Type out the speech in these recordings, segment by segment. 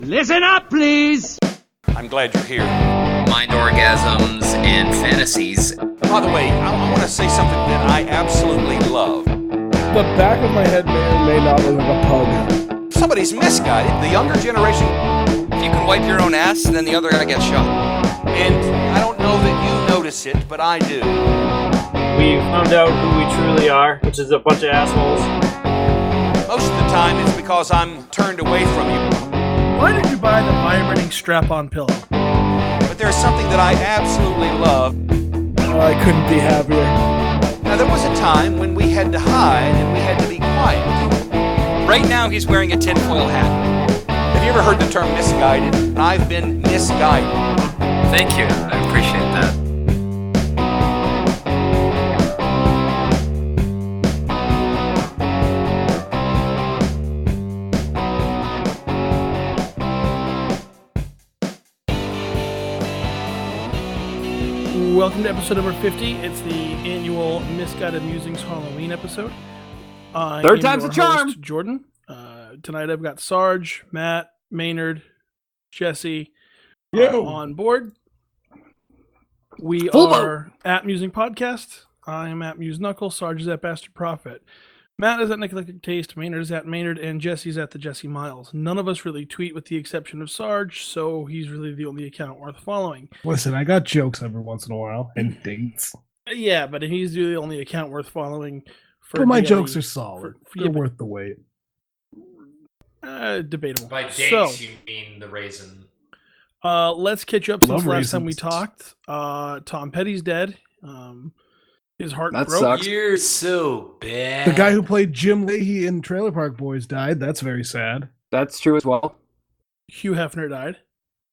Listen up, please! I'm glad you're here. Mind orgasms and fantasies. By the way, I want to say something that I absolutely love. The back of my head may or may not look like a pug. Somebody's misguided. The younger generation. If you can wipe your own ass, then the other guy gets shot. And I don't know that you notice it, but I do. We found out who we truly are, which is a bunch of assholes. Most of the time it's because I'm turned away from you. Why did you buy the vibrating strap-on pillow? But there's something that I absolutely love. Oh, I couldn't be happier. Now, there was a time when we had to hide and we had to be quiet. Right now, he's wearing a tinfoil hat. Have you ever heard the term misguided? I've been misguided. Thank you. I appreciate that. Welcome to episode number 50. It's the annual Misguided Musings Halloween episode. Third time's a charm. Host, Jordan. Tonight I've got Sarge, Matt, Maynard, Jesse on board. We are at Musing Podcast. I am at Muse Knuckles. Sarge is at Bastard Prophet. Matt is at Eclectic Taste. Maynard is at Maynard, and Jesse's at the Jesse Miles. None of us really tweet with the exception of Sarge, so he's really the only account worth following. Listen, I got jokes every once in a while and dates. Yeah, but he's the only account worth following. But my jokes are solid. They're worth the wait. Debatable. By dates, you mean the raisin. Let's catch up since Love last time we raisins. talked. Tom Petty's dead. His heart That broke. sucks. You're so bad. The guy who played Jim Leahy in Trailer Park Boys died. That's very sad. That's true as well. Hugh Hefner died.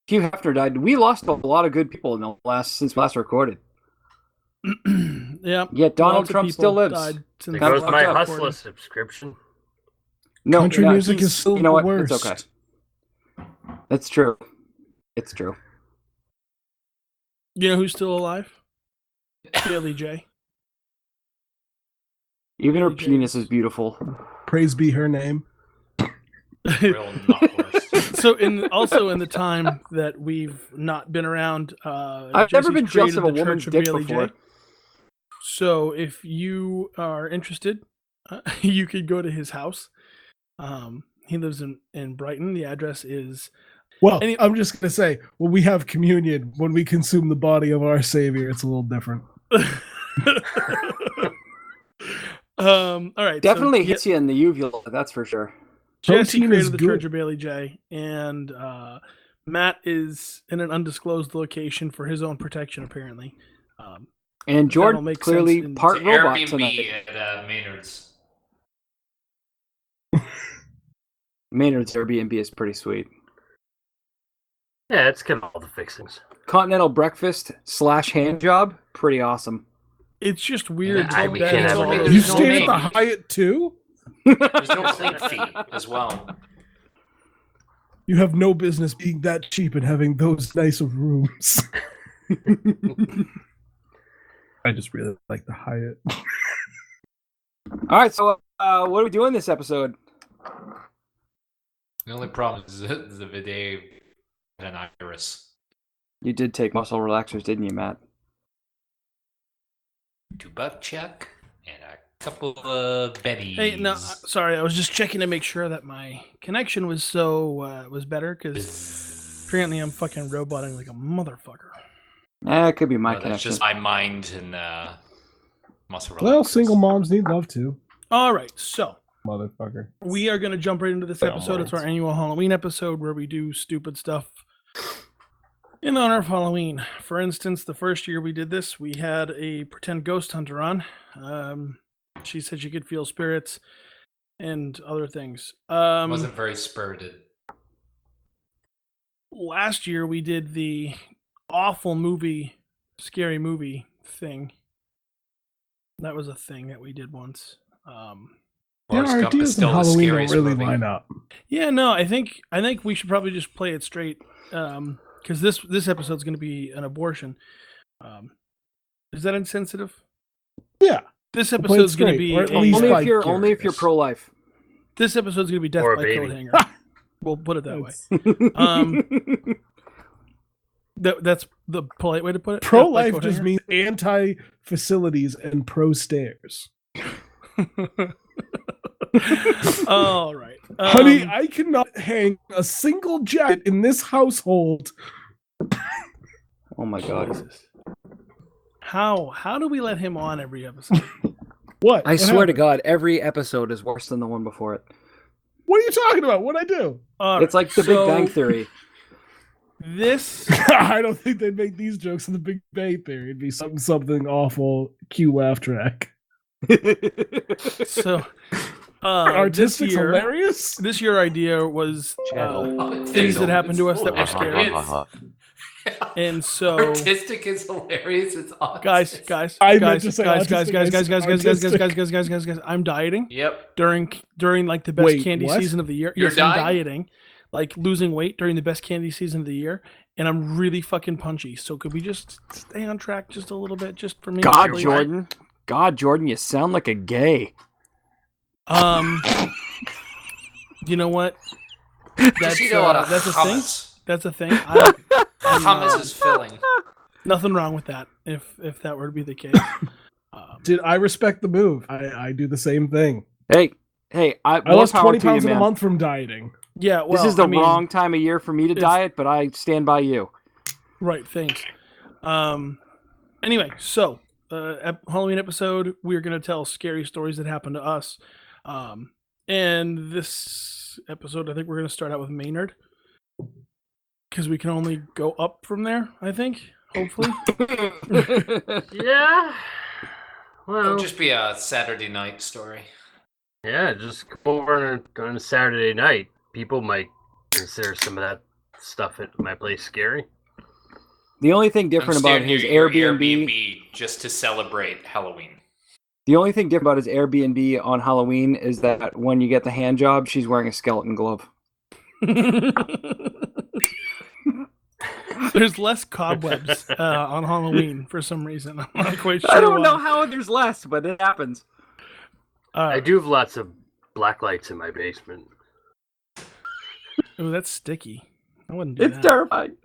Hugh Hefner died. We lost a lot of good people in the since we last recorded. Yeah. Yet Donald lots of Trump people still lives. died since There the goes last my recording. Hustler subscription. No, Country yeah, music he's- is still you know the what? It's worst. okay. That's true. It's true. You know who's still alive? Bailey J. Even her DJ. penis is beautiful. Praise be her name. Real knucklers. So, also in the time that we've not been around, I've never Jesse's been jealous created of a the woman's Church of dick Bailey before. J. So, if you are interested, you could go to his house. He lives in Brighton. The address is Well, Any- I'm just going to say, when we have communion, when we consume the body of our Savior, it's a little different. all right. Definitely so, hits you in the uvula, that's for sure. Jesse Protein is created the good. Church of Bailey J, and Matt is in an undisclosed location for his own protection, apparently. And That'll Jordan make clearly sense in- part To robot Airbnb tonight. at Maynard's. Maynard's Airbnb is pretty sweet. Yeah, it's got all the fixings. Continental breakfast / hand job, pretty awesome. It's just weird. I- that we that can't is have all it. those- You There's no stayed at the name. Hyatt too? There's no clean feet as well. You have no business being that cheap and having those nice of rooms. I just really like the Hyatt. All right, so what are we doing this episode? The only problem is the bidet and an iris. You did take muscle relaxers, didn't you, Matt? 2 buck chuck and a couple of bennies. Hey, no, sorry. I was just checking to make sure that my connection was was better because apparently I'm fucking roboting like a motherfucker. It could be my That's connection. just my mind and muscle relaxers. Well, single moms need love too, All right, so motherfucker. we are going to jump right into this episode. It's our annual Halloween episode where we do stupid stuff in honor of Halloween. For instance, the first year we did this, we had a pretend ghost hunter on. She said she could feel spirits and other things. Wasn't very spirited. Last year we did the awful scary movie thing. That was a thing that we did once. Yeah, Forrest our Gump is ideas in still the Halloween don't scariest really movie. line up. Yeah, no, I think we should probably just play it straight. Because this episode's going to be an abortion. Is that insensitive? Yeah. This We'll play it episode's going to straight, be or at least only by if you're curious. pro-life. This episode's going to be Death Or a by baby. Coat Hanger. We'll put it that way. That's the polite way to put it. Pro-life just means anti-facilities and pro-stairs. All right. Honey, I cannot hang a single jacket in this household. Oh my God. How do we let him on every episode? What? I swear to God, every episode is worse than the one before it. What are you talking about? What'd I do? It's like the Big Bang Theory. This I don't think they'd make these jokes in the Big Bang Theory. It'd be something awful. Cue laugh track. So artistic, hilarious. This year idea was things that happened to us that were scary. And so artistic is hilarious. It's awesome. Guys, I'm dieting. Yep. During like the best candy season of the year. You're I'm dieting. Like losing weight during the best candy season of the year, and I'm really fucking punchy. So could we just stay on track just a little bit, just for me? God, Jordan, you sound like a gay. You know what? That's a thing. That's a thing. Hummus is filling. Nothing wrong with that. If that were to be the case. Dude, I respect the move. I do the same thing. Hey, I lost 20 pounds in a month from dieting. Yeah, well, this is the wrong time of year for me to diet, but I stand by you. Right, thanks. Anyway, so Halloween episode, we're gonna tell scary stories that happened to us. And this episode, I think we're gonna start out with Maynard, because we can only go up from there. I think, hopefully. Yeah. Well, It'll just be a Saturday night story. Yeah, just go over on a Saturday night. People might consider some of that stuff at my place scary. The only thing different about his Airbnb, just to celebrate Halloween. The only thing different about his Airbnb on Halloween is that when you get the hand job, she's wearing a skeleton glove. There's less cobwebs on Halloween for some reason. I'm not quite sure. I don't know how there's less, but it happens. I do have lots of black lights in my basement. Oh, that's sticky. I wouldn't do that. It's terrifying.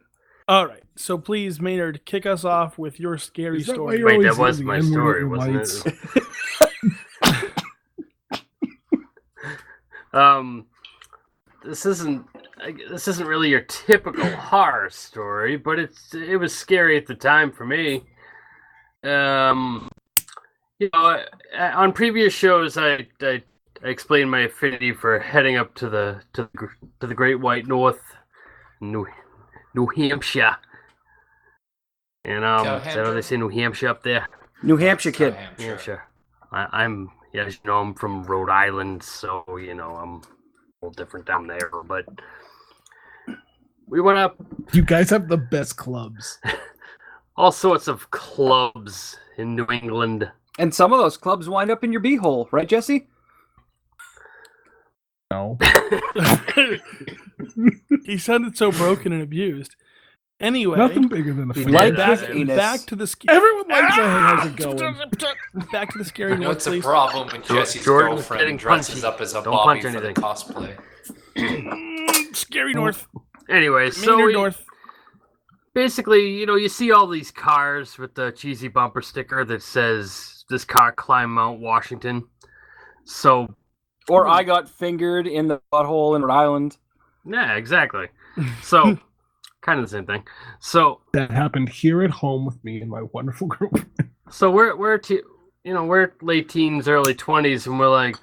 All right, so please, Maynard, kick us off with your scary story. Wait, that was my story, wasn't it? This isn't really your typical horror story, but it was scary at the time for me. You know, on previous shows, I explained my affinity for heading up to the Great White North, New Hampshire. And is that how they say New Hampshire up there? New Hampshire kid. New Hampshire. I'm as you know, I'm from Rhode Island, so you know I'm a little different down there. But we went up. You guys have the best clubs. All sorts of clubs in New England. And some of those clubs wind up in your beehole, right, Jesse? No. He sounded so broken and abused. Anyway, nothing bigger than a back to the everyone likes how's it going. Back to the scary North. It's a problem when Jesse's girlfriend dresses up as a Bobby for the cosplay. Scary North. Anyway, so North. Basically, you know, you see all these cars with the cheesy bumper sticker that says "This car climbed Mount Washington." So, or I got fingered in the butthole in Rhode Island. Yeah, exactly. So, kind of the same thing. So that happened here at home with me and my wonderful girlfriend. So we're late teens, early 20s, and we're like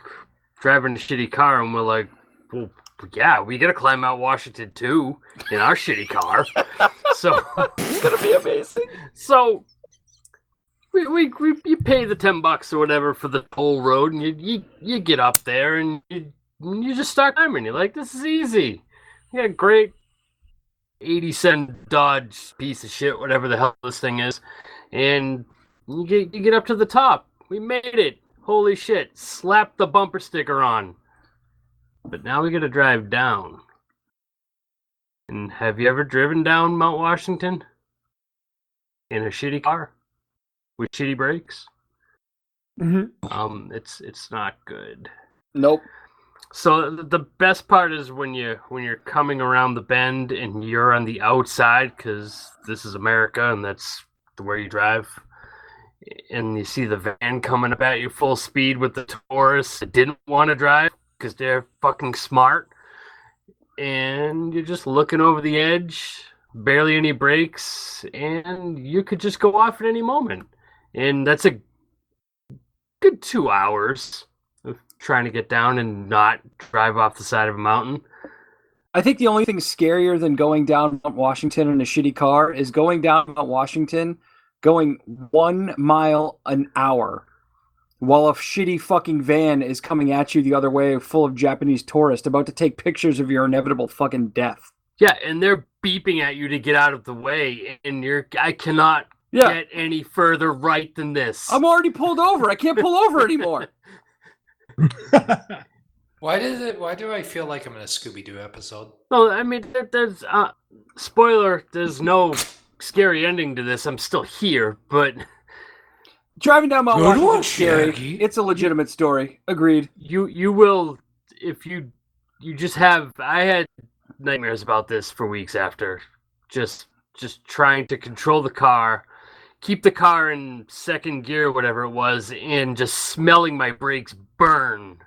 driving a shitty car, and we're like, well, yeah, we gotta climb Mount Washington too in our shitty car. So it's gonna be amazing. So we you pay the $10 or whatever for the whole road, and you get up there and you just start climbing. You're like, this is easy. You got a great 80-cent Dodge piece of shit, whatever the hell this thing is, and you get up to the top. We made it. Holy shit! Slap the bumper sticker on. But now we got to drive down. And have you ever driven down Mount Washington in a shitty car with shitty brakes? Mm-hmm. It's not good. Nope. So the best part is when you're coming around the bend and you're on the outside, because this is America and that's where you drive, and you see the van coming up at you full speed with the tourists that didn't want to drive because they're fucking smart, and you're just looking over the edge, barely any brakes, and you could just go off at any moment. And that's a good 2 hours of trying to get down and not drive off the side of a mountain. I think the only thing scarier than going down Mount Washington in a shitty car is going down Mount Washington, going 1 mile an hour, while a shitty fucking van is coming at you the other way, full of Japanese tourists about to take pictures of your inevitable fucking death. Yeah, and they're beeping at you to get out of the way, and I cannot get any further right than this. I'm already pulled over. I can't pull over anymore. Why do I feel like I'm in a Scooby-Doo episode? Well, I mean, there's spoiler. There's no scary ending to this. I'm still here, but driving down Mount Good Washington one, is scary. Shaggy. It's a legitimate story. Agreed. You will if you just have. I had nightmares about this for weeks after. Just trying to control the car, keep the car in second gear, whatever it was, and just smelling my brakes burn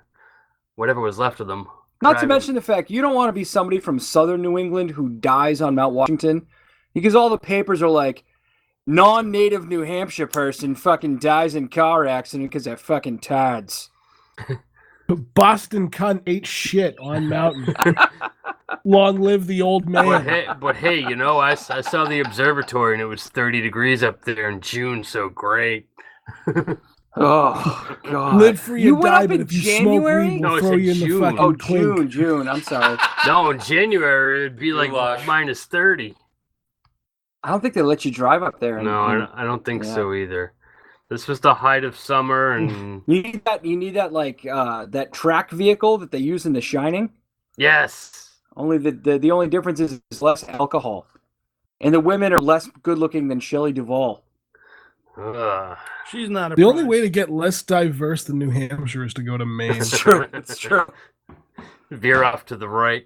whatever was left of them. Not to mention the fact you don't want to be somebody from southern New England who dies on Mount Washington, because all the papers are like, non-native New Hampshire person fucking dies in car accident because they're fucking tards. Boston cunt ate shit on mountain. Long live the old man. But hey, you know, I saw the observatory and it was 30 degrees up there in June, so great. Oh, God. Live free You and went die, up but in if you January? smoke weed, No, we'll it's throw in you in the June. fucking Oh, clink. June. I'm sorry. No, in January it'd be like Goulash. minus 30. I don't think they let you drive up there. No, I don't think yeah. so either. This was the height of summer, and You need that like that track vehicle that they use in The Shining. yes, Only the only difference is less alcohol, and the women are less good looking than Shelley Duvall. She's not a The only prize. way to get less diverse than New Hampshire is to go to Maine. It's true. It's true. Veer off to the right.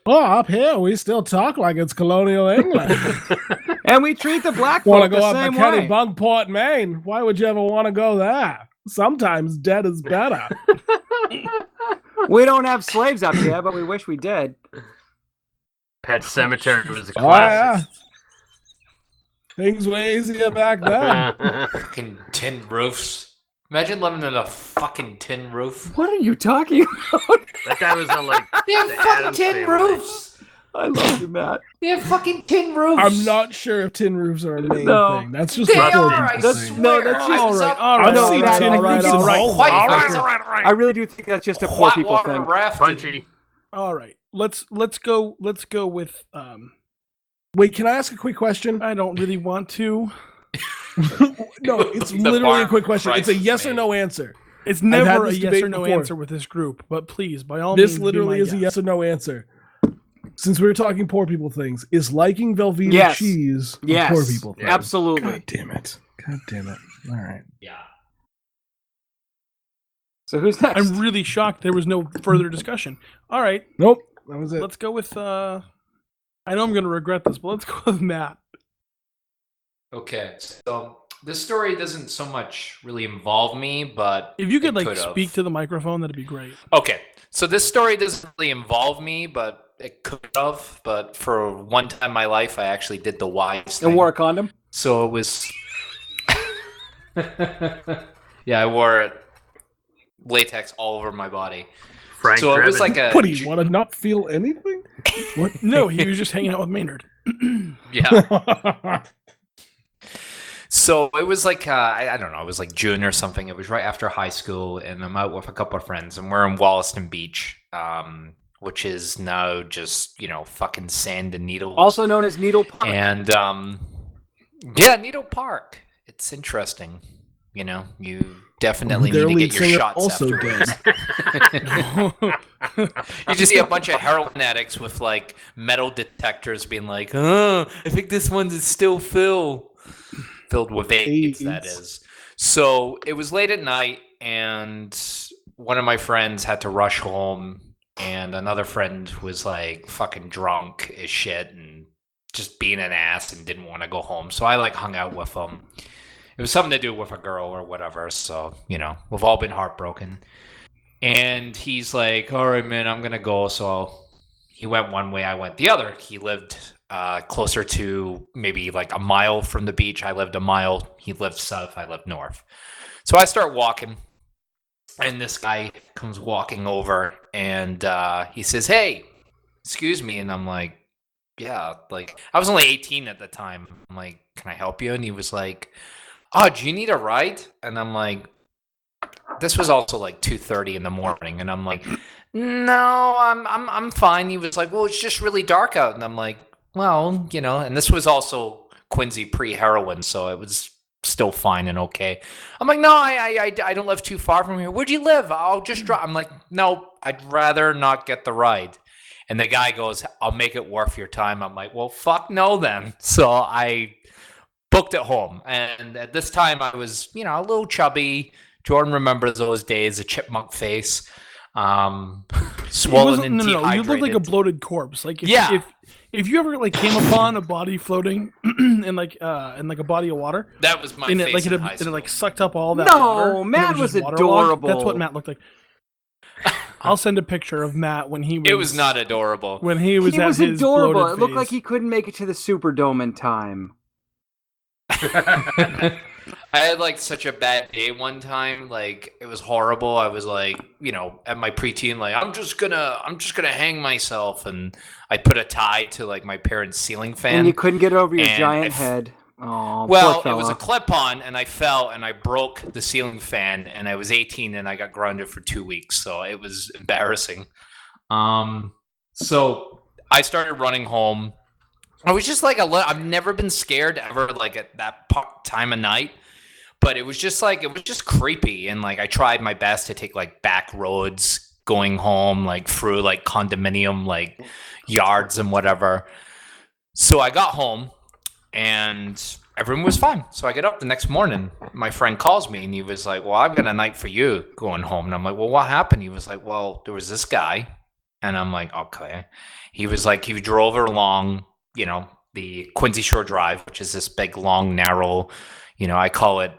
Oh, up here we still talk like it's colonial England. And we treat the black Want to folk go the up same to way. Kennebunkport, Maine? Why would you ever want to go there? Sometimes dead is better. We don't have slaves up here, but we wish we did. Pet Cemetery was a Oh, yeah. classic. Things were easier back then. Fucking tin roofs. Imagine living in a fucking tin roof. What are you talking about? That guy was on like They have the fucking Addams tin Family. roofs. I love you, Matt. They have fucking tin roofs. I'm not sure if tin roofs are a main No. thing. That's just They a poor are. I people That's- thing. no, swear. that's I just- was up- all right. No, I've seen Matt, tin I roofs. think it's All white. right. I really do think that's just a poor people Whitewater thing. rafting. Punchy. All right, let's go with. Wait, can I ask a quick question? I don't really want to. No, it's The literally a barn quick question. It's a price is yes or made. no answer. It's had never a this yes debate or no before. answer with this group, but please, by all means, This be literally my is a guest. yes or no answer. Since we were talking poor people things, is liking Velveeta Yes. cheese a Yes, poor people thing? absolutely. God damn it. God damn it. All right. Yeah. So who's next? I'm really shocked there was no further discussion. All right, Nope. That was it. let's go with. I know I'm going to regret this, but let's go with Matt. Okay, so this story doesn't so much really involve me, but If you could it like could've. speak to the microphone, that'd be great. Okay, so this story doesn't really involve me, but it could have. But for one time in my life, I actually did the wise thing. And wore a condom? So it was. Yeah, I wore latex all over my body. Frank So it was Drebin. like a. What, do you want to not feel anything? What? No, he was just hanging out with Maynard. Yeah. So it was like I don't know, it was like June or something. It was right after high school, and I'm out with a couple of friends, and we're in Wollaston Beach, which is now just fucking sand and needles. Also known as Needle Park. And yeah, Needle Park. It's interesting. You definitely Their need to lead get your singer shots also afterwards. does. You just see a bunch of heroin addicts with like metal detectors being like, "Oh, I think this one's still filled with AIDS." That AIDS. is. So it was late at night, and one of my friends had to rush home, and another friend was like fucking drunk as shit and just being an ass and didn't want to go home. So I like hung out with them. It was something to do with a girl or whatever. So, we've all been heartbroken. And he's like, all right, man, I'm going to go. So he went one way, I went the other. He lived closer to maybe like a mile from the beach. I lived a mile. He lived south. I lived north. So I start walking. And this guy comes walking over and he says, hey, excuse me. And I'm like, yeah, like I was only 18 at the time. I'm like, can I help you? And he was like, oh, do you need a ride? And I'm like, this was also like 2:30 in the morning. And I'm like, no, I'm fine. He was like, well, it's just really dark out. And I'm like, well, and this was also Quincy pre-heroin. So it was still fine and okay. I'm like, no, I don't live too far from here. Where do you live? I'll just drive. I'm like, no, I'd rather not get the ride. And the guy goes, I'll make it worth your time. I'm like, well, fuck no then. So I booked it home. And at this time I was, a little chubby. Jordan remembers those days, a chipmunk face, swollen and dehydrated. You looked like a bloated corpse. Like if you ever like came upon a body floating in like a body of water, that was my face. It like sucked up all that water. No, Matt was adorable. That's what Matt looked like. I'll send a picture of Matt when he was. It was not adorable. When he was at his adorable. It looked phase. like he couldn't make it to the Superdome in time. I had like such a bad day one time. Like it was horrible. I was like, at my preteen, like I'm just gonna hang myself, and I put a tie to like my parents' ceiling fan. And you couldn't get over your giant head. Oh, well, it was a clip-on, and I fell, and I broke the ceiling fan, and I was 18, and I got grounded for 2 weeks, so it was embarrassing. So I started running home. I was just like I've never been scared ever, like at that time of night, but it was just creepy, and like I tried my best to take like back roads going home, like through like condominium like yards and whatever. So I got home. And everyone was fine. So I get up the next morning. My friend calls me and he was like, well, I've got a night for you going home. And I'm like, well, what happened? He was like, well, there was this guy. And I'm like, okay. He was like, he drove along, the Quincy Shore Drive, which is this big, long, narrow, I call it,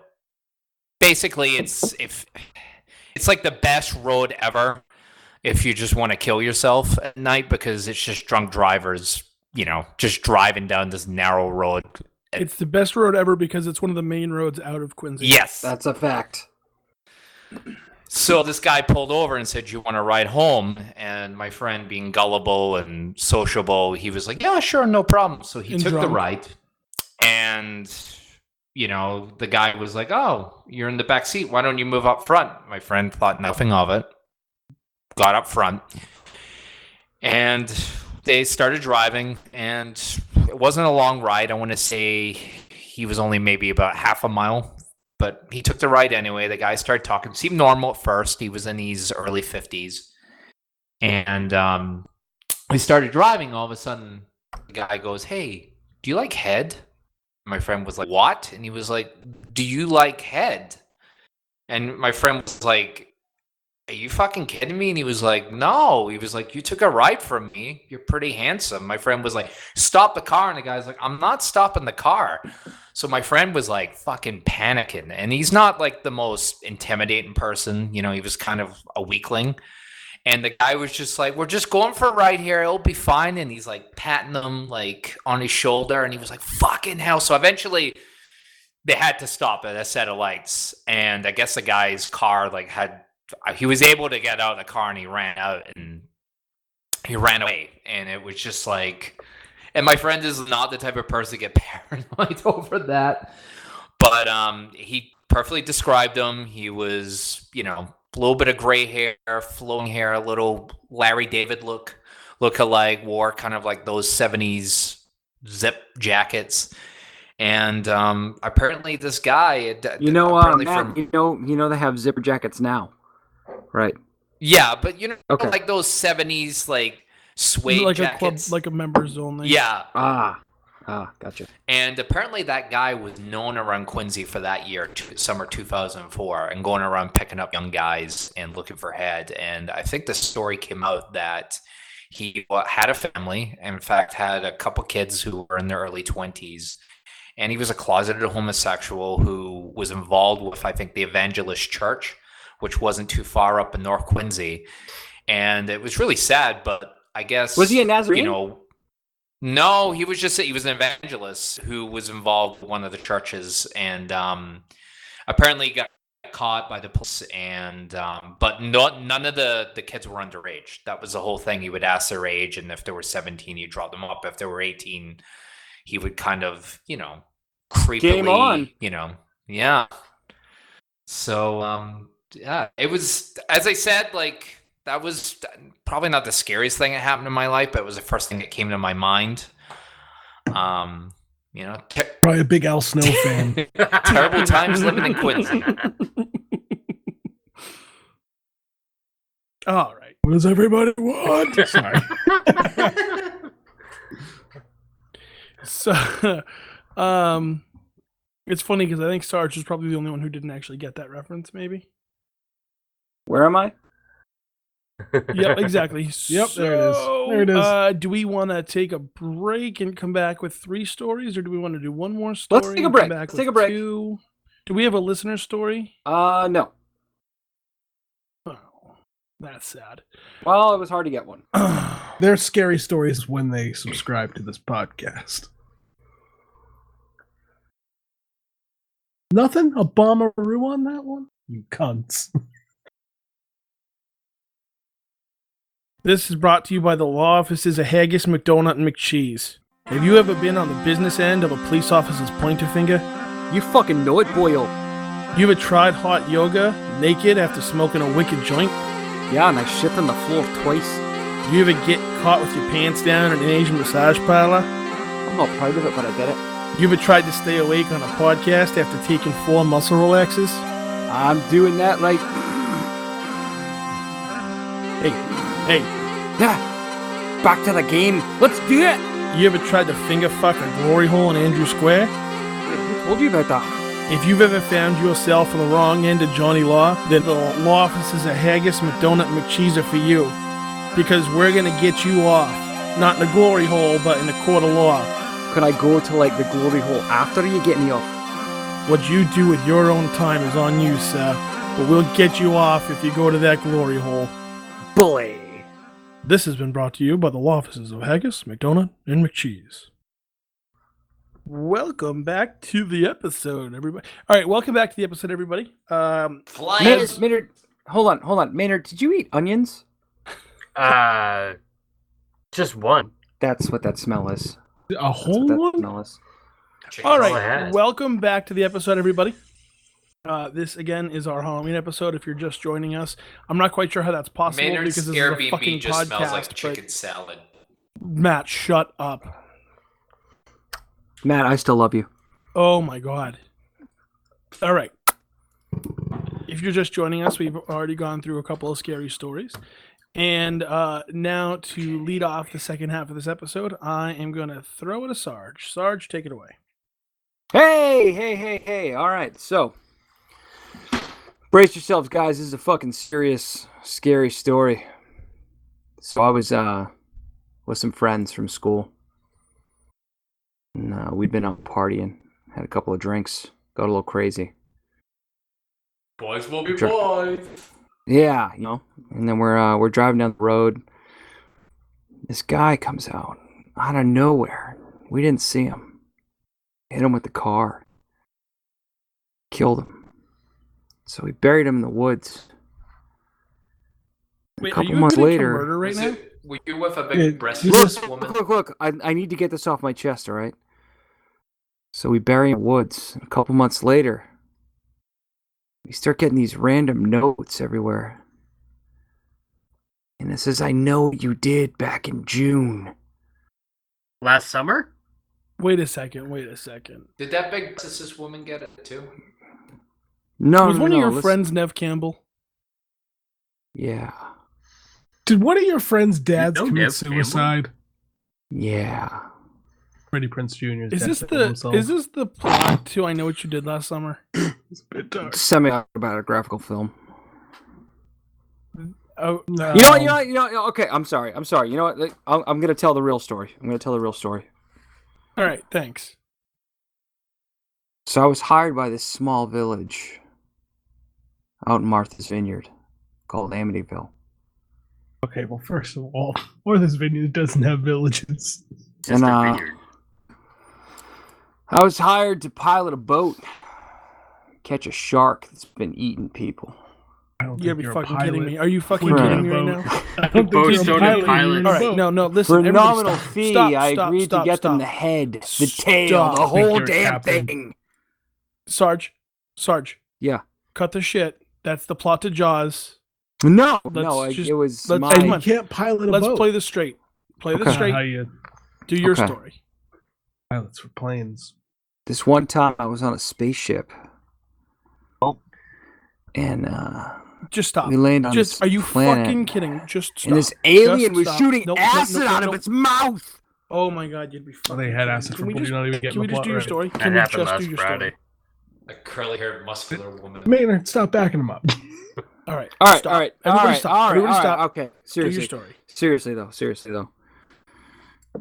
basically it's like the best road ever if you just want to kill yourself at night because it's just drunk drivers just driving down this narrow road. It's the best road ever because it's one of the main roads out of Quincy. Yes. That's a fact. So this guy pulled over and said, you want to ride home? And my friend, being gullible and sociable, he was like, yeah, sure, no problem. So he took the ride. And, the guy was like, oh, you're in the back seat. Why don't you move up front? My friend thought nothing of it. Got up front. And they started driving, and it wasn't a long ride. I want to say he was only maybe about half a mile, but he took the ride anyway. The guy started talking. Seemed normal at first. He was in his early 50s. And we started driving. All of a sudden, the guy goes, hey, do you like head? My friend was like, what? And he was like, do you like head? And my friend was like, are you fucking kidding me? And he was like, no. He was like, you took a ride from me. You're pretty handsome. My friend was like, stop the car. And the guy's like, I'm not stopping the car. So my friend was like fucking panicking. And he's not like the most intimidating person. He was kind of a weakling. And the guy was just like, we're just going for a ride here. It'll be fine. And he's like patting him like on his shoulder. And he was like, fucking hell. So eventually they had to stop at a set of lights. And I guess the guy's car he was able to get out of the car and he ran out and he ran away. And it was just like, and my friend is not the type of person to get paranoid over that. But he perfectly described him. He was, a little bit of gray hair, flowing hair, a little Larry David look-alike, wore kind of like those 70s zip jackets. And apparently this guy, Matt, you know they have zipper jackets now. Right. Yeah, but okay. Like those 70s like suede jackets. Like a members only. Yeah. Ah, gotcha. And apparently that guy was known around Quincy for that year, summer 2004, and going around picking up young guys and looking for head. And I think the story came out that he had a family, in fact, had a couple kids who were in their early 20s. And he was a closeted homosexual who was involved with, I think, the Evangelist Church, which wasn't too far up in North Quincy. And it was really sad, but I guess... Was he a Nazarene? No, he was an evangelist who was involved with one of the churches, and apparently got caught by the police. And but none of the kids were underage. That was the whole thing. He would ask their age, and if they were 17, he'd draw them up. If they were 18, he would kind of, creepily, Game on. Yeah. So yeah, it was, as I said, like, that was probably not the scariest thing that happened in my life, but it was the first thing that came to my mind. Probably a big Al Snow fan. Terrible times living in Quincy. All right. What does everybody want? Sorry. So, it's funny because I think Sarge is probably the only one who didn't actually get that reference, maybe. Where am I? Yep, exactly. Yep, there it is. There it is. Do we want to take a break and come back with 3 stories, or do we want to do one more story? Let's take a break. Let's take a break. 2? Do we have a listener story? No. Oh, that's sad. Well, it was hard to get one. They're scary stories when they subscribe to this podcast. Nothing? A bombaroo on that one? You cunts. This is brought to you by the law offices of Haggis, McDonut, and McCheese. Have you ever been on the business end of a police officer's pointer finger? You fucking know it, boyo. You ever tried hot yoga naked after smoking a wicked joint? Yeah, and I shit on the floor twice. You ever get caught with your pants down at an Asian massage parlor? I'm not proud of it, but I did it. You ever tried to stay awake on a podcast after taking 4 muscle relaxes? I'm doing that right. Hey. Yeah. Back to the game. Let's do it. You ever tried to finger fuck a glory hole in Andrew Square? Who told you about that? If you've ever found yourself on the wrong end of Johnny Law, then the law offices of Haggis, McDonut, and McCheese are for you. Because we're going to get you off. Not in the glory hole, but in the court of law. Can I go to, like, the glory hole after you get me off? What you do with your own time is on you, sir. But we'll get you off if you go to that glory hole. Bully. This has been brought to you by the law offices of Haggis, McDonut, and McCheese. Welcome back to the episode, everybody. All right, welcome back to the episode, everybody. Maynard, hold on. Maynard, did you eat onions? Just one. That's what that smell is. A whole one? Smell is. All right, welcome back to the episode, everybody. This again is our Halloween episode. If you're just joining us, I'm not quite sure how that's possible Maynard's because this Airbnb is a fucking just podcast. smells like chicken salad. Matt, shut up. Matt, I still love you. Oh my god. All right. If you're just joining us, we've already gone through a couple of scary stories. And now to lead off the second half of this episode, I am going to throw it to Sarge. Sarge, take it away. Hey. All right, so brace yourselves, guys. This is a fucking serious, scary story. So I was with some friends from school. And we'd been out partying, had a couple of drinks, got a little crazy. Boys will be boys. Yeah, and then we're driving down the road. This guy comes out of nowhere. We didn't see him. Hit him with the car. Killed him. So we buried him in the woods. Wait, a couple months later, murder right now? Were you with a big breasted woman? Look! I need to get this off my chest. All right. So we bury him in the woods. A couple months later, we start getting these random notes everywhere. And it says, "I know you did back in June." Last summer? Wait a second. Did that big breasted woman get it too? No, Was one of your listen. friends Nev Campbell? Yeah. Did one of your friends' dads You know commit Nev Campbell? suicide? Yeah. Freddie Prinze Jr. Is this the plot to I Know What You Did Last Summer? It's a bit dark. Semi-autobiographical film. Oh no! You know. Okay, I'm sorry. You know what? I'm gonna tell the real story. All right, thanks. So I was hired by this small village out in Martha's Vineyard called Amityville. Okay, well, first of all, Martha's Vineyard doesn't have villages. Just a vineyard. I was hired to pilot a boat, catch a shark that's been eating people. I don't You gotta think be you're a fucking pilot. kidding me. Are you fucking Right. kidding me right now? I don't Boats think you're a don't have pilot. You're in a pilots. All right, boat. no, listen. For a everybody nominal stop. fee, Stop, I stop, agreed stop, to get them stop. the head, the Stop. tail, the Think whole you're a damn captain. thing. Sarge. Yeah. Cut the shit. That's the plot to Jaws. No, Let's just- it was let's- my... Come And you on. can't pilot a Let's boat. play this straight. Play this Okay. How straight. you Do your Okay. story. pilots for planes. This one time I was on a spaceship. Oh. And Just stop. we landed on Just this are you planet, fucking kidding? Just stop. and this alien Just was stop. shooting Nope, acid nope, out nope. of its mouth. Oh my god, you'd be fucking. They had kidding me. acid for Can we bull, just you're not even getting can we the just plot do your right. story? That Can we happened just last do your Friday. story? A curly-haired, muscular woman. Maynard, stop backing him up. All right. All right, stop. all right, Everybody all right, stop. all right, Everybody all right, stop. Okay, Do your seriously, story. seriously though.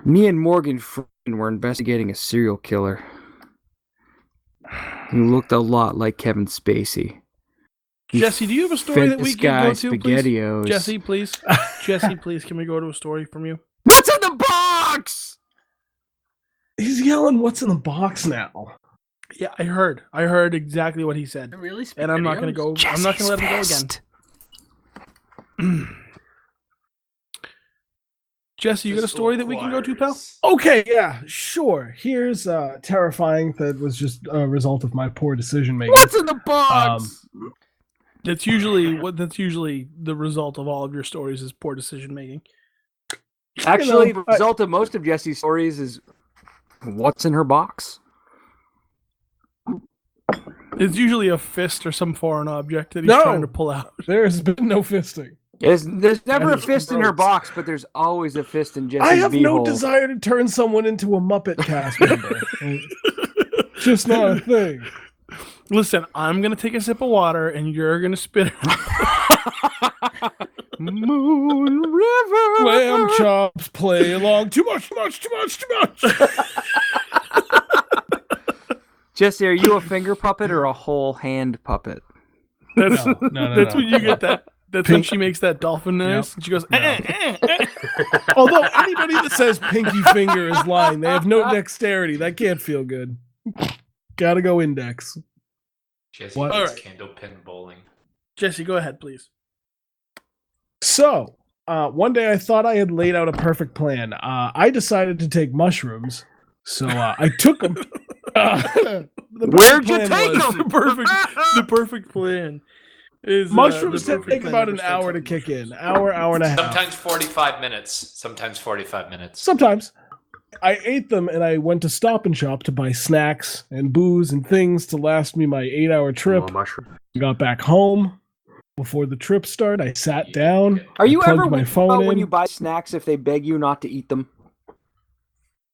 Me and Morgan Freeman were investigating a serial killer who looked a lot like Kevin Spacey. He Jesse, do you have a story that we fed this can guy go to, please? SpaghettiOs. Jesse, please. Jesse, please. Can we go to a story from you? What's in the box? He's yelling, "What's in the box now?" Yeah, I heard. I heard exactly what he said, Really? and I'm not gonna go. I'm not gonna let him go again. Jesse, you got a story that we can go to, pal? Okay, yeah, sure. Here's terrifying that was just a result of my poor decision making. What's in the box? That's usually the result of all of your stories is poor decision making. Actually, you know, the result of most of Jesse's stories is what's in her box. It's usually a fist or some foreign object that he's No. trying to pull out. There's been no fisting. There's never a is fist in her gross. box, but there's always a fist in Jesse's I have no beehole. desire to turn someone into a Muppet cast member. Just not a thing. Listen, I'm gonna take a sip of water and you're gonna spit it. Moon River. Lamb chops play along. Too much. Jesse, are you a finger puppet or a whole hand puppet? That's No, that's no. when you get that. That's when she makes that dolphin noise. Yep. And she goes. Although anybody that says pinky finger is lying. They have no dexterity. That can't feel good. Gotta go index. Jesse What? plays Alright. candlepin bowling. Jesse, go ahead, please. So, one day I thought I had laid out a perfect plan. I decided to take mushrooms. So I took them. Where'd you take them? The perfect plan is Mushrooms the perfect take plan about for an Spencer. hour to kick in. Hour and a half. Sometimes 45 minutes. Sometimes 45 minutes. Sometimes. I ate them and I went to Stop and Shop to buy snacks and booze and things to last me my 8-hour trip. Oh, mushroom. Got back home. Before the trip started, I sat down. Are you I plugged ever my worried phone about when in. you buy snacks if they beg you not to eat them?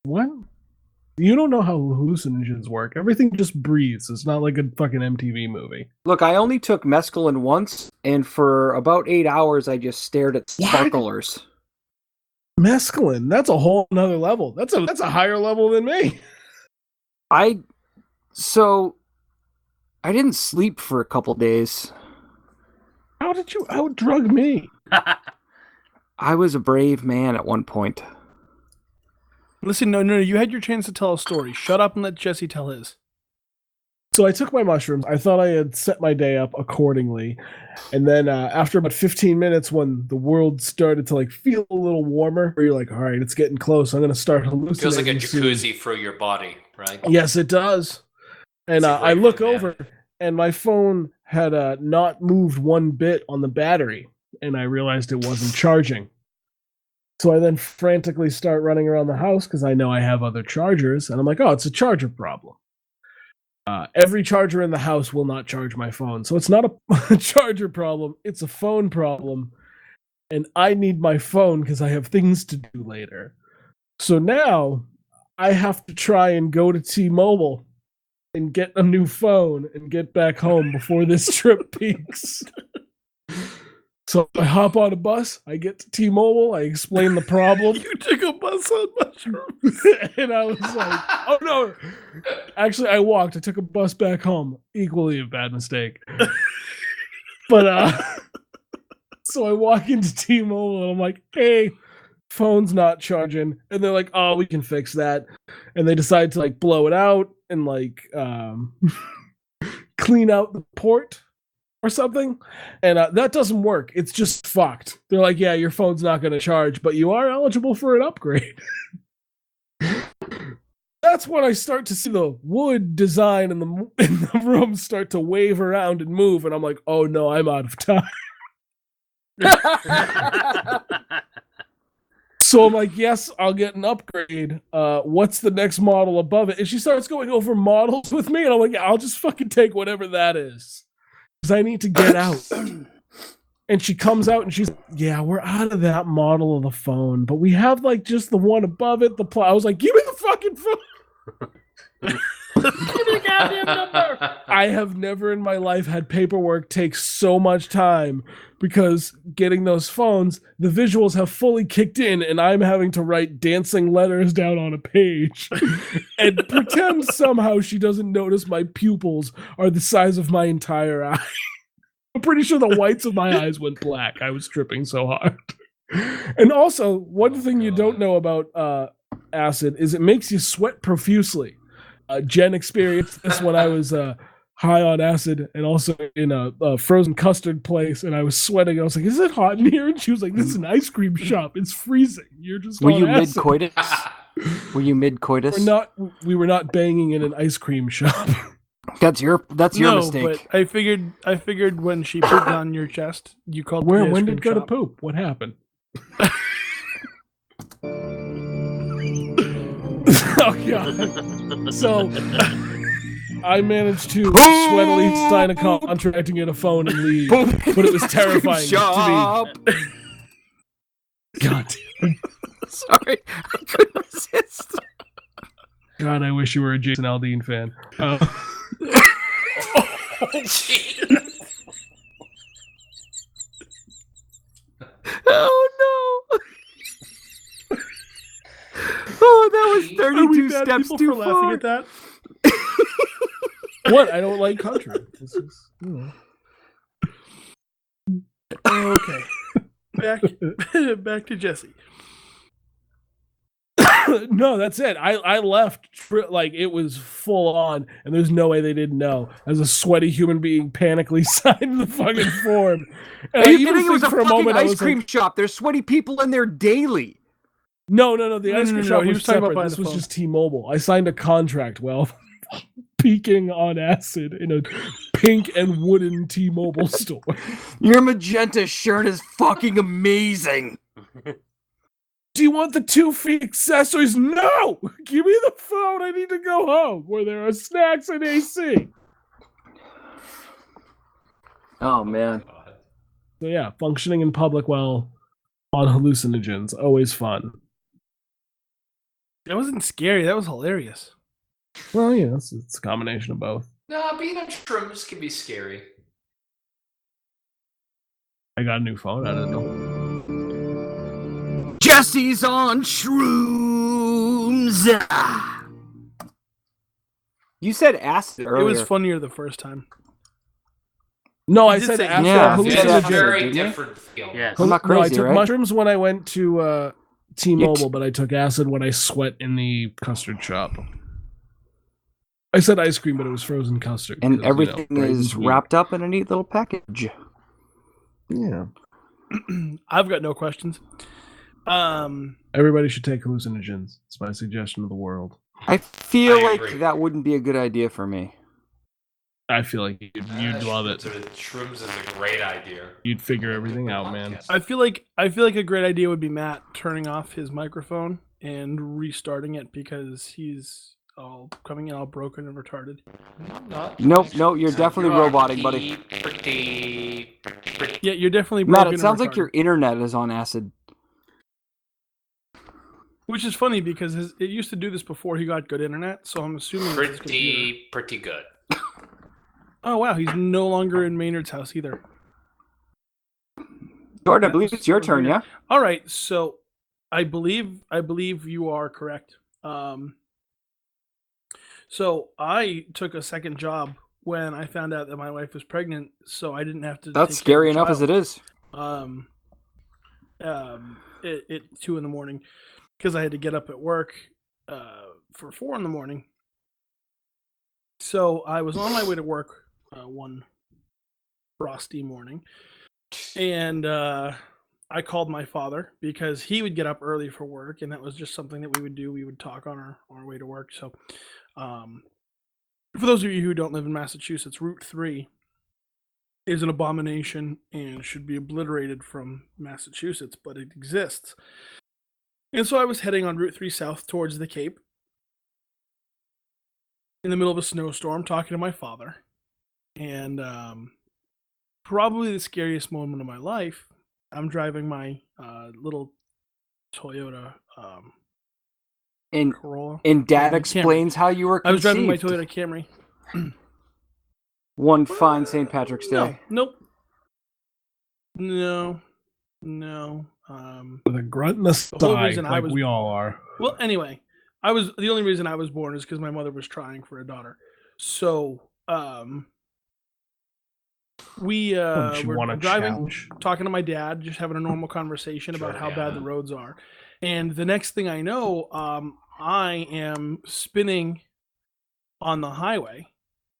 What? You don't know how hallucinogens work. Everything just breathes. It's not like a fucking MTV movie. Look, I only took mescaline once, and for about 8 hours, I just stared at What? sparklers. Mescaline, that's a whole nother level. That's a higher level than me. I didn't sleep for a couple days. How did you outdrug me? I was a brave man at one point. Listen, no, you had your chance to tell a story. Shut up and let Jesse tell his. So I took my mushrooms. I thought I had set my day up accordingly. And then after about 15 minutes, when the world started to like feel a little warmer, where you're like, all right, it's getting close. I'm going to start hallucinating. Feels like a soon." jacuzzi through your body, right? Yes, it does. And It's a I great look one, man. over, and my phone had not moved one bit on the battery, and I realized it wasn't charging. So I then frantically start running around the house because I know I have other chargers, and I'm like, oh, it's a charger problem. Every charger in the house will not charge my phone, so it's not a charger problem, it's a phone problem, and I need my phone because I have things to do later. So now I have to try and go to T-Mobile and get a new phone and get back home before this trip peaks. So I hop on a bus, I get to T-Mobile, I explain the problem. You took a bus on mushrooms. And I was like, oh no. Actually, I walked. I took a bus back home. Equally a bad mistake. But so I walk into T-Mobile and I'm like, hey, phone's not charging. And they're like, oh, we can fix that. And they decide to like blow it out and like clean out the port or something. And that doesn't work. It's just fucked. They're like, yeah, your phone's not going to charge, but you are eligible for an upgrade. That's when I start to see the wood design in the room start to wave around and move. And I'm like, oh no, I'm out of time. So I'm like, yes, I'll get an upgrade. What's the next model above it? And she starts going over models with me. And I'm like, yeah, I'll just fucking take whatever that is. Because I need to get out. And she comes out and she's, yeah, we're out of that model of the phone. But we have like just the one above it. I was like, give me the fucking phone. Give me the goddamn number. I have never in my life had paperwork take so much time because getting those phones, the visuals have fully kicked in and I'm having to write dancing letters down on a page and pretend somehow she doesn't notice my pupils are the size of my entire eye. I'm pretty sure the whites of my eyes went black. I was tripping so hard. And also, one thing you don't know about acid is it makes you sweat profusely. Jen experienced this when I was high on acid and also in a frozen custard place, and I was sweating. I was like, is it hot in here? And she was like, this is an ice cream shop. It's freezing. You're just Were on you acid. mid-coitus? Were you mid-coitus? We were not banging in an ice cream shop. That's your mistake. But I figured when she pooped on your chest, you called the ice When cream did go to shop. poop? What happened? Oh god. So I managed to sweatily sign a contract and get a phone and leave, but it was terrifying to me. God damn. Sorry, I couldn't resist. God, I wish you were a Jason Aldean fan. Oh no! Oh, that was 32 bad steps people too for laughing far. at that? What? I don't like country. This is, Okay. Back to Jesse. No, that's it. I left like it was full on, and there's no way they didn't know. As a sweaty human being, panically signed the fucking form. And Are I you even kidding? It was think a for fucking moment I ice was cream like, shop. There's sweaty people in there daily. No. The ice cream shop he was was talking about separate. buying This the was phone. just T-Mobile. I signed a contract while peaking on acid in a pink and wooden T-Mobile store. Your magenta shirt is fucking amazing. Do you want the 2 free accessories? No! Give me the phone. I need to go home where there are snacks and AC. Oh man. So yeah, functioning in public while on hallucinogens, always fun. That wasn't scary. That was hilarious. Well, yeah, it's a combination of both. No, being on shrooms can be scary. I got a new phone. I don't know. Jesse's on shrooms. You said acid earlier. It was funnier the first time. No, I did said say- after Yeah, hallucinogens. yeah, that's Very didn't you? different feel. Yes. I'm not No, I crazy, took right? mushrooms when I went to T-Mobile, You but I took acid when I sweat in the custard shop. I said ice cream, but it was frozen custard. And 'cause, everything raisins is eat. wrapped up in a neat little package. Yeah. I've got no questions. Everybody should take hallucinogens. It's my suggestion to the world. I feel I like agree. that wouldn't be a good idea for me. I feel like you'd love it. Shrooms is a great idea. You'd figure everything out, man. I feel like a great idea would be Matt turning off his microphone and restarting it because he's all coming in all broken and retarded. Nope, you're definitely You are roboting, buddy. Pretty. Yeah, you're definitely broken. Matt, it and sounds like retarded. your internet is on acid. Which is funny because it used to do this before he got good internet, so I'm assuming it's his computer. Pretty good. Oh wow, he's no longer in Maynard's house either. Jordan, I believe it's your turn, yeah? All right, so I believe you are correct. So I took a second job when I found out that my wife was pregnant, so I didn't have to. That's take care scary of the enough as it child. is. At 2 a.m. because I had to get up at work for 4 a.m. So I was on my way to work one frosty morning, and I called my father because he would get up early for work, and that was just something that we would do. We would talk on our way to work. So for those of you who don't live in Massachusetts, Route 3 is an abomination and should be obliterated from Massachusetts, but it exists. And so I was heading on Route 3 south towards the Cape in the middle of a snowstorm talking to my father. And probably the scariest moment of my life, I'm driving my little Toyota Corolla. And Dad explains how you were conceived. I was driving my Toyota Camry. One fine St. Patrick's Day. No. The grunt and the sigh, like we all are. Well, anyway, the only reason I was born is because my mother was trying for a daughter. So we were driving, talking to my dad, just having a normal conversation about how bad the roads are. And the next thing I know, I am spinning on the highway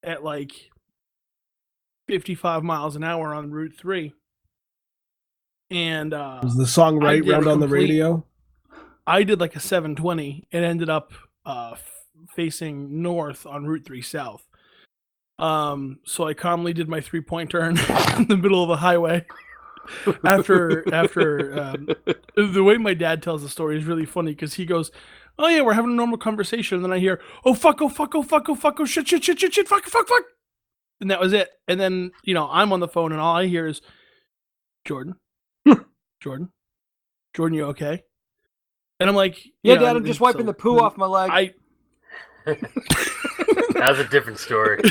at like 55 miles an hour on Route 3. And was the song right round on the radio? I did like a 720 and ended up facing north on Route 3 south. So I calmly did my 3-point turn in the middle of the highway. After the way my dad tells the story is really funny because he goes, "Oh yeah, we're having a normal conversation," and then I hear, "Oh fuck, oh fuck, oh fuck, oh fuck, oh shit, shit, shit, shit, shit, fuck, fuck, fuck," and that was it. And then I'm on the phone and all I hear is, "Jordan, Jordan, you okay?" And I'm like, "Yeah, Dad, I'm just wiping the poo off my leg." That was a different story.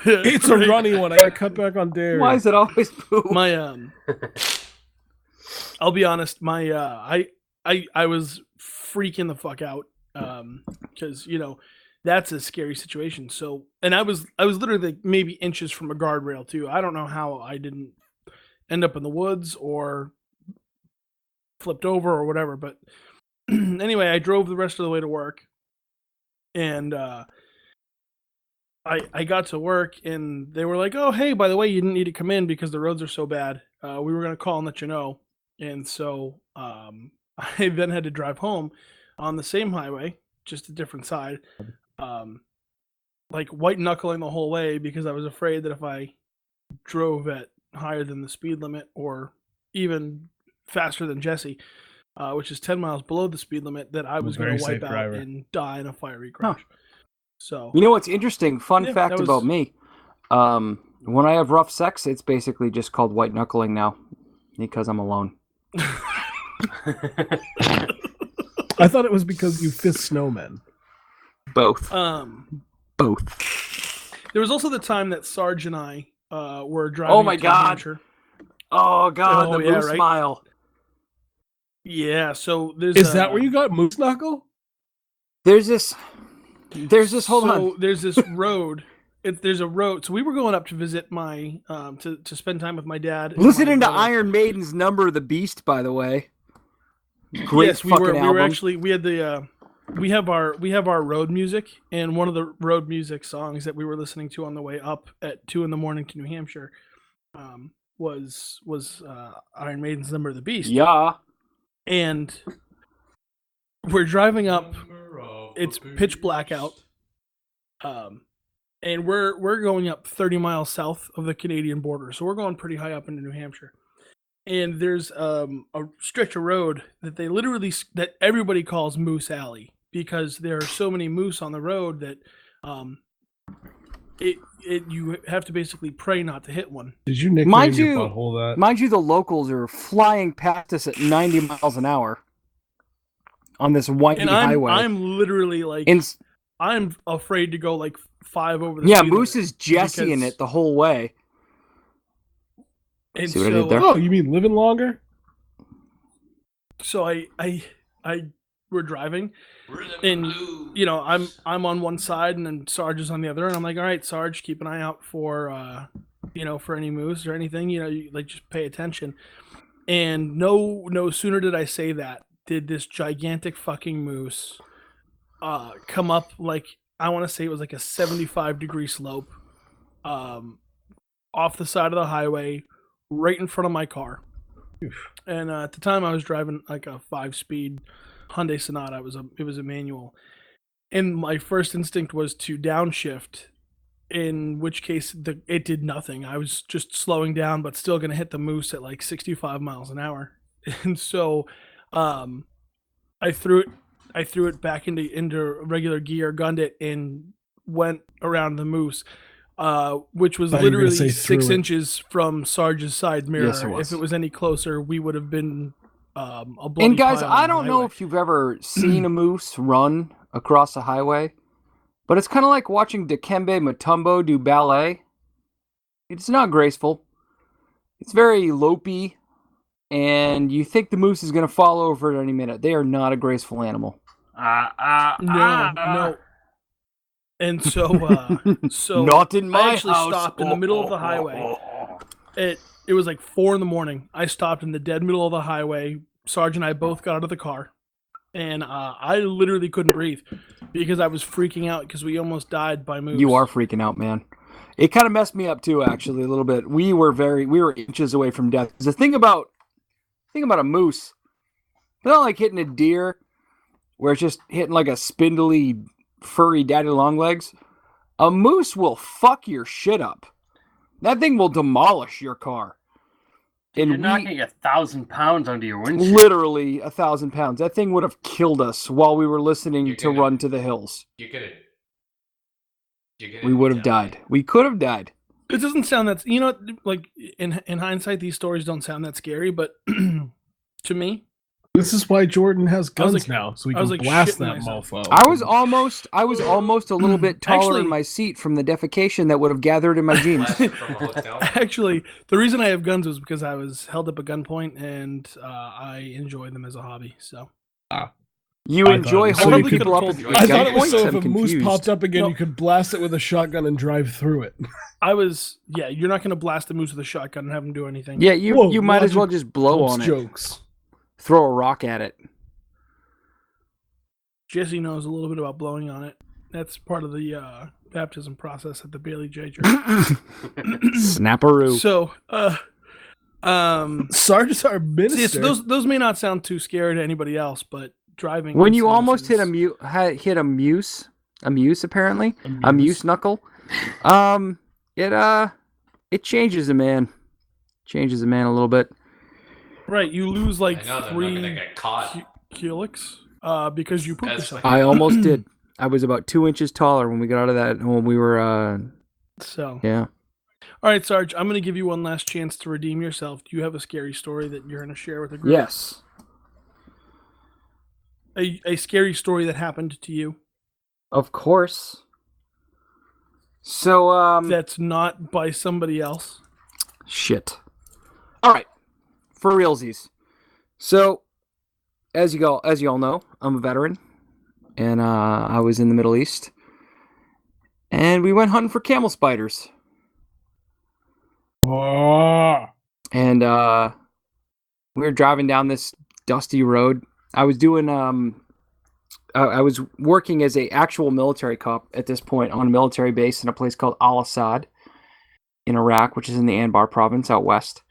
It's a runny one. I gotta cut back on dairy. Why is it always poo? I'll be honest. I was freaking the fuck out because that's a scary situation. So, and I was literally like maybe inches from a guardrail too. I don't know how I didn't end up in the woods or flipped over or whatever. But anyway, I drove the rest of the way to work, and I got to work and they were like, "Oh, hey, by the way, you didn't need to come in because the roads are so bad. We were going to call and let you know." And so I then had to drive home on the same highway, just a different side, like white knuckling the whole way because I was afraid that if I drove at higher than the speed limit or even faster than Jesse, which is 10 miles below the speed limit, that I was going to wipe out and die in a fiery crash. Huh. So, what's interesting? Fun fact about me. When I have rough sex, it's basically just called white knuckling now because I'm alone. I thought it was because you fist snowmen. Both. Both. There was also the time that Sarge and I were driving. Oh my God! Oh God! The moose smile. Yeah. So is that where you got moose knuckle? There's this. Hold on. There's this road. There's a road. So we were going up to visit my to spend time with my dad. Listening to Iron Maiden's "Number of the Beast," by the way. Great yes, we were actually we had the we have our road music, and one of the road music songs that we were listening to on the way up at 2 a.m. to New Hampshire was Iron Maiden's "Number of the Beast." Yeah. And we're driving up. It's pitch black out. And we're going up 30 miles south of the Canadian border. So we're going pretty high up into New Hampshire. And there's a stretch of road that that everybody calls Moose Alley because there are so many moose on the road that you have to basically pray not to hit one. Did you nickname your butthole that? Mind you, the locals are flying past us at 90 miles an hour. on this windy And highway. I'm literally like, And I'm afraid to go like 5 over the yeah, speed Moose limit is Jesse in because- it the whole way. And See what I did there? Oh, you mean living longer? So I we're driving, and you know I'm on one side and then Sarge is on the other, and I'm like, all right, Sarge, keep an eye out for you know, for any moose or anything, you know, you, like, just pay attention. And no sooner did I say that, did this gigantic fucking moose come up, like, I want to say it was like a 75-degree slope, off the side of the highway, right in front of my car. And at the time, I was driving like a 5-speed Hyundai Sonata. It was a manual, and my first instinct was to downshift. In which case, it did nothing. I was just slowing down, but still going to hit the moose at like 65 miles an hour. And so, I threw it back into regular gear, gunned it, and went around the moose. Which was Thought you were gonna literally say 6 through it. inches from Sarge's side mirror. Yes, it was. If it was any closer, we would have been a bloody And guys, pile on I the don't know highway. if you've ever seen a moose run across a highway, but it's kind of like watching Dikembe Mutombo do ballet. It's not graceful. It's very lopey, and you think the moose is going to fall over at any minute. They are not a graceful animal. No. And so, Not in my I actually house. stopped in the middle of the highway. It was like 4 a.m. I stopped in the dead middle of the highway. Sarge and I both got out of the car, and I literally couldn't breathe because I was freaking out because we almost died by moose. You are freaking out, man. It kind of messed me up too, actually, a little bit. We were inches away from death. The thing about a moose, it's not like hitting a deer, where it's just hitting like a spindly, furry daddy long legs. A moose will fuck your shit up. That thing will demolish your car. And You're knocking 1,000 pounds onto your windshield. literally 1,000 pounds. That thing would have killed us while we were listening You're to gonna- Run to the Hills. You're gonna We would have died. We could have died. It doesn't sound that, you know, like in hindsight, these stories don't sound that scary, but to me, This is why Jordan has I was guns like- now, so he I was can like blast shitting that myself. mofo. I was almost a little bit taller Actually- in my seat from the defecation that would have gathered in my jeans. actually, the reason I have guns was because I was held up at gunpoint, and I enjoy them as a hobby. So You I enjoy thought it was- holding I people up probably at could've I told thought it was gunpoint? so if I'm a moose confused. popped up again, No. you could blast it with a shotgun and drive through it. I was, yeah, you're not going to blast the moose with a shotgun and have him do anything. Yeah, you Whoa, you might as well logic just blow Helps on it. jokes. Throw a rock at it. Jesse knows a little bit about blowing on it. That's part of the baptism process at the Bailey J Church. Snapperoo. So, Sarge is our minister. see, so those may not sound too scary to anybody else, but driving When you almost hit incidences- hit a muse apparently, a muse knuckle, it changes a man. Changes a man a little bit. right, you lose like I know they're not gonna 3 get caught. helix because you pooped That's yourself. I almost did. I was about 2 inches taller when we got out of that. When we were, So, yeah. all right, Sarge, I'm going to give you one last chance to redeem yourself. Do you have a scary story that you're going to share with the group? Yes. A scary story that happened to you Of course. So, that's not by somebody else. shit. All right, for realsies. So, as you all know, I'm a veteran, and I was in the Middle East, and we went hunting for camel spiders, Oh. and we were driving down this dusty road. I was doing I was working as a actual military cop at this point on a military base in a place called Al Assad in Iraq, which is in the Anbar province out west.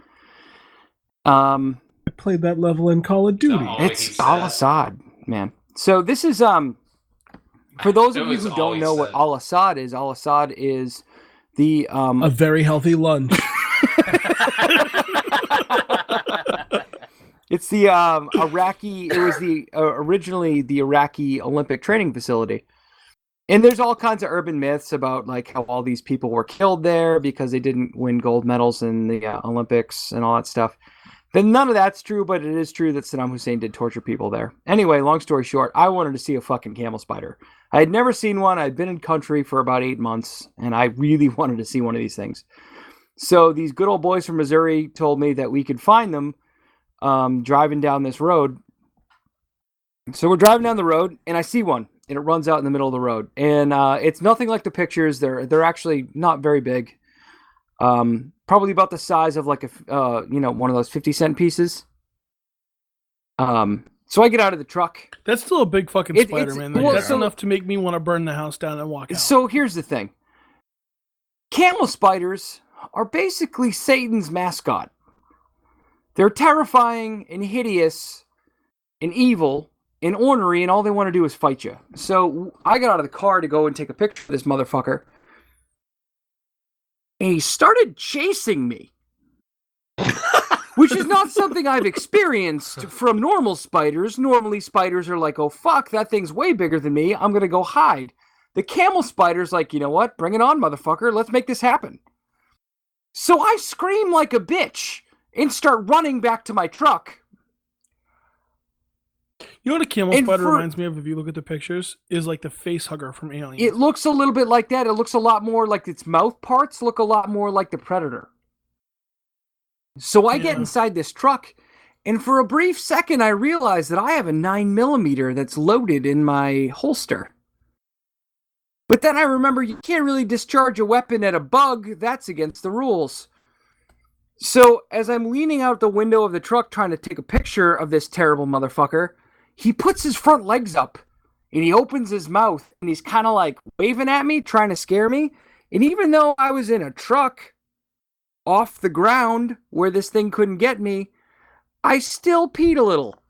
I played that level in Call of Duty. Oh, It's he's Al Assad, man. So this is for those It of you was who don't always know what said. Al Assad is the A very healthy lunch. it's the Iraqi. It was the originally the Iraqi Olympic training facility, and there's all kinds of urban myths about like how all these people were killed there because they didn't win gold medals in the Olympics and all that stuff. Then none of that's true, but it is true that Saddam Hussein did torture people there. Anyway, long story short, I wanted to see a fucking camel spider. I had never seen one. I'd been in country for about 8 months, and I really wanted to see one of these things. So these good old boys from Missouri told me that we could find them driving down this road. So we're driving down the road, and I see one, and it runs out in the middle of the road. And it's nothing like the pictures. They're actually not very big. Probably about the size of like one of those 50-cent pieces. So I get out of the truck. That's still a big fucking spider, man. That's enough to make me want to burn the house down and walk out. So here's the thing. Camel spiders are basically Satan's mascot. They're terrifying and hideous and evil and ornery, and all they want to do is fight you. So I got out of the car to go and take a picture of this motherfucker. And he started chasing me. Which is not something I've experienced from normal spiders. Normally spiders are like, oh fuck, that thing's way bigger than me. I'm going to go hide. The camel spider's like, you know what? Bring it on, motherfucker. Let's make this happen. So I scream like a bitch and start running back to my truck. You know what a camel spider reminds me of, if you look at the pictures, is like the face hugger from Alien. It looks a little bit like that. It looks a lot more like its mouth parts look a lot more like the Predator. So I get inside this truck, and for a brief second, I realize that I have a 9mm that's loaded in my holster. But then I remember you can't really discharge a weapon at a bug. That's against the rules. So as I'm leaning out the window of the truck trying to take a picture of this terrible motherfucker, he puts his front legs up, and he opens his mouth, and he's kind of like waving at me, trying to scare me. And even though I was in a truck off the ground where this thing couldn't get me, I still peed a little.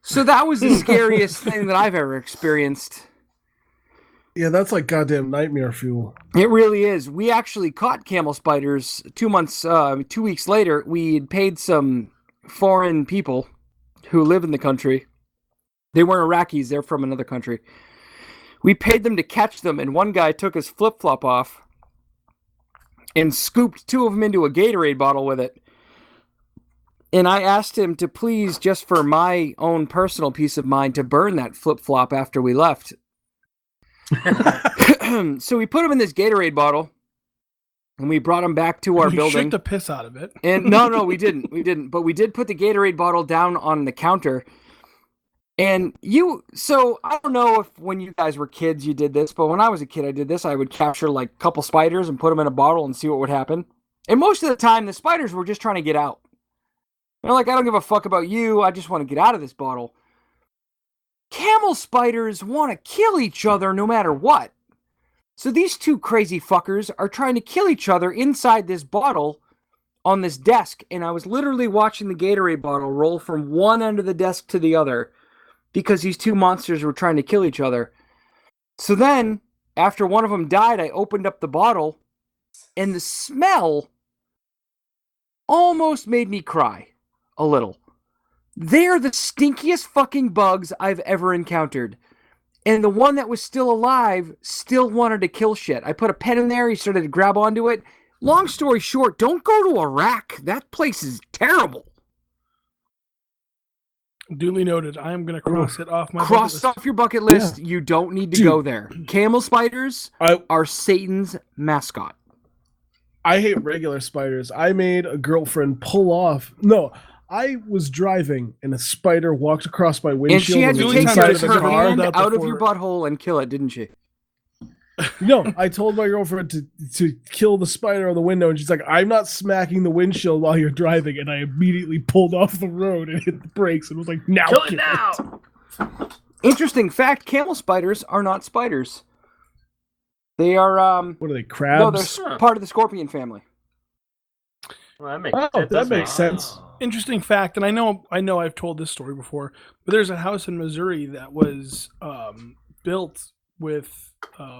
So that was the scariest thing that I've ever experienced. Yeah, that's like goddamn nightmare fuel. It really is. We actually caught camel spiders 2 weeks later. We had paid some foreign people who live in the country. They weren't Iraqis, they're from another country. We paid them to catch them, and one guy took his flip-flop off and scooped 2 of them into a Gatorade bottle with it. And I asked him to please, just for my own personal peace of mind, to burn that flip-flop after we left. So we put him in this Gatorade bottle, and we brought him back to our building. Shook the piss out of it. And no, we didn't. But we did put the Gatorade bottle down on the counter. And so I don't know if when you guys were kids you did this, but when I was a kid I did this. I would capture like a couple spiders and put them in a bottle and see what would happen. And most of the time the spiders were just trying to get out. They're like, I don't give a fuck about you. I just want to get out of this bottle. Camel spiders want to kill each other no matter what. So these 2 crazy fuckers are trying to kill each other inside this bottle on this desk. And I was literally watching the Gatorade bottle roll from one end of the desk to the other, because these 2 monsters were trying to kill each other. So then, after one of them died, I opened up the bottle, and the smell almost made me cry a little. They're the stinkiest fucking bugs I've ever encountered. And the one that was still alive still wanted to kill shit. I put a pen in there, he started to grab onto it. Long story short, don't go to Iraq. That place is terrible. Duly noted. I am going to cross it off my bucket Cross list. off your bucket list. Yeah. You don't need to go there. Camel spiders are Satan's mascot. I hate regular spiders. I made a girlfriend pull off. No, I was driving and a spider walked across my windshield. And she had to take her hand out of your butthole and kill it, didn't she? No, I told my girlfriend to kill the spider on the window, and she's like, I'm not smacking the windshield while you're driving. And I immediately pulled off the road and hit the brakes and was like, now kill it now. Interesting fact, camel spiders are not spiders. They are what are they, crabs? No, they're part of the scorpion family. Well, that makes sense. Interesting fact, and I know I've told this story before, but there's a house in Missouri that was built with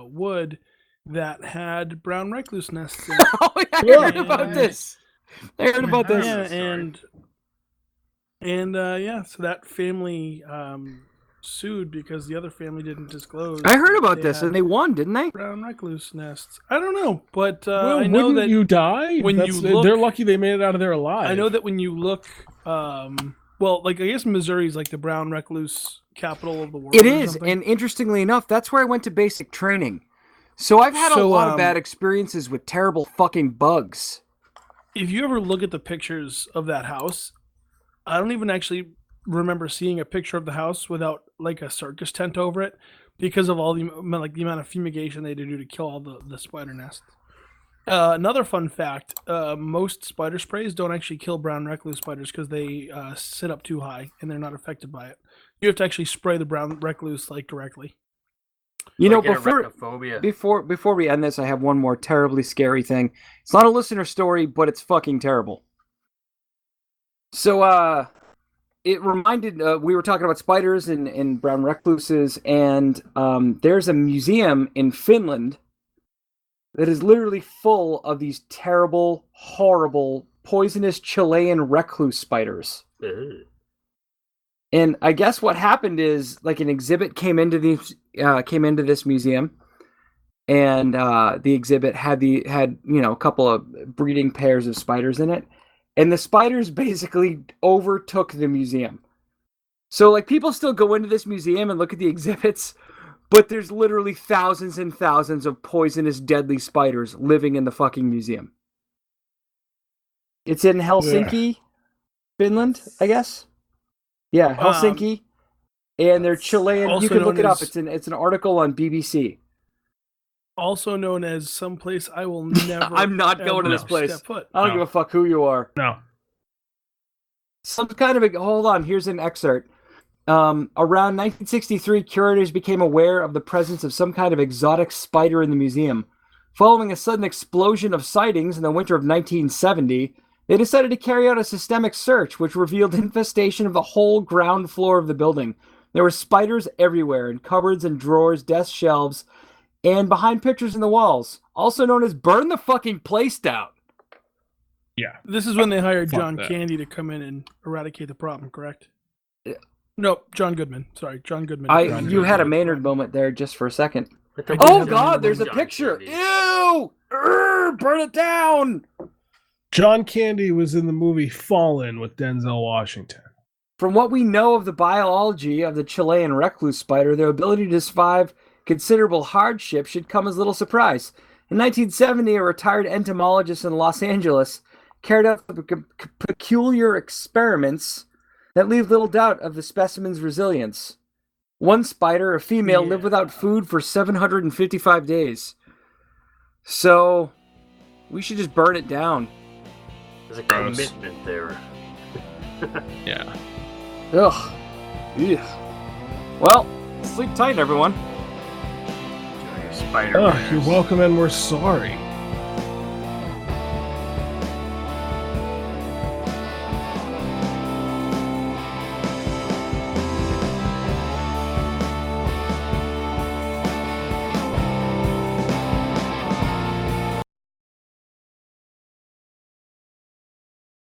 wood that had brown recluse nests in it. Oh, yeah, I heard about this. I heard about this. Yeah, and so that family sued because the other family didn't disclose. I heard that about they this, had and they won, didn't they? brown recluse nests. I don't know, but Well, I know wouldn't that you die? when That's- you look- they're lucky they made it out of there alive. I know that when you look, well, like I guess Missouri is like the brown recluse capital of the world. It or is, something. and interestingly enough, that's where I went to basic training. So I've had a So, lot of bad experiences with terrible fucking bugs. If you ever look at the pictures of that house, I don't even actually remember seeing a picture of the house without like a circus tent over it because of all the amount of fumigation they had to do to kill all the spider nests. Another fun fact: most spider sprays don't actually kill brown recluse spiders because they sit up too high and they're not affected by it. You have to actually spray the brown recluse like directly. You know, Get before arachnophobia. before we end this, I have one more terribly scary thing. It's not a listener story, but it's fucking terrible. So, it reminded we were talking about spiders and brown recluses, and there's a museum in Finland that is literally full of these terrible, horrible, poisonous Chilean recluse spiders. Ugh. And I guess what happened is, like, an exhibit came into this museum, and the exhibit had a couple of breeding pairs of spiders in it, and the spiders basically overtook the museum. So, like, people still go into this museum and look at the exhibits, but there's literally thousands and thousands of poisonous, deadly spiders living in the fucking museum. It's in Helsinki, Finland, I guess. Yeah, Helsinki, and they're Chilean. also You can look known it up. as- It's an article on BBC. Also known as someplace I will never. I'm not going to ever this place. step foot. I don't No. give a fuck who you are. No. Some kind of a hold on. Here's an excerpt. Around 1963, curators became aware of the presence of some kind of exotic spider in the museum. Following a sudden explosion of sightings in the winter of 1970, they decided to carry out a systemic search, which revealed infestation of the whole ground floor of the building. There were spiders everywhere, in cupboards and drawers, desk shelves, and behind pictures in the walls, also known as burn the fucking place down. Yeah. This is when they hired Fuck John that. Candy to come in and eradicate the problem, correct? No, John Goodman. Sorry, John Goodman. You had a Maynard moment there just for a second. But they Oh did God, have there's a John picture. Candy. Ew! Burn it down! John Candy was in the movie Fallen with Denzel Washington. From what we know of the biology of the Chilean recluse spider, their ability to survive considerable hardship should come as little surprise. In 1970, a retired entomologist in Los Angeles carried out peculiar experiments that leave little doubt of the specimen's resilience. One spider, a female, lived without food for 755 days. So, we should just burn it down. There's a Gross. commitment there. Yeah. Ugh. Ugh. Well, sleep tight, everyone. Spider. Oh, you're welcome and we're sorry.